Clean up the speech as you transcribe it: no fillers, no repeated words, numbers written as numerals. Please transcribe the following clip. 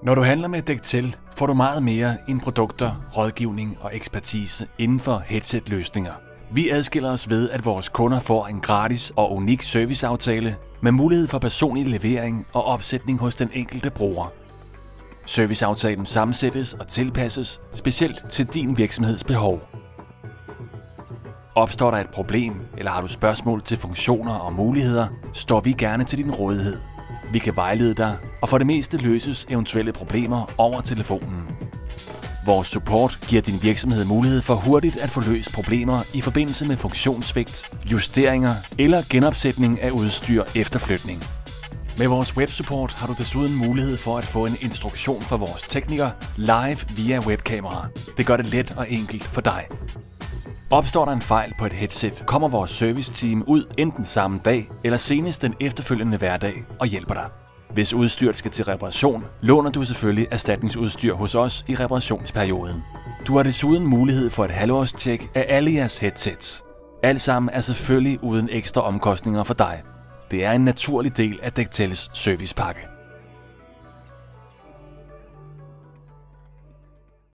Når du handler med Dextel, får du meget mere end produkter, rådgivning og ekspertise inden for headset-løsninger. Vi adskiller os ved, at vores kunder får en gratis og unik serviceaftale med mulighed for personlig levering og opsætning hos den enkelte bruger. Serviceaftalen sammensættes og tilpasses specielt til din virksomheds behov. Opstår der et problem, eller har du spørgsmål til funktioner og muligheder, står vi gerne til din rådighed. Vi kan vejlede dig, og for det meste løses eventuelle problemer over telefonen. Vores support giver din virksomhed mulighed for hurtigt at få løst problemer i forbindelse med funktionssvigt, justeringer eller genopsætning af udstyr efter flytning. Med vores websupport har du desuden mulighed for at få en instruktion fra vores tekniker live via webkamera. Det gør det let og enkelt for dig. Opstår der en fejl på et headset, kommer vores serviceteam ud enten samme dag eller senest den efterfølgende hverdag og hjælper dig. Hvis udstyret skal til reparation, låner du selvfølgelig erstatningsudstyr hos os i reparationsperioden. Du har desuden mulighed for et halvårstjek af alle jeres headsets. Alt sammen er selvfølgelig uden ekstra omkostninger for dig. Det er en naturlig del af Dextels servicepakke.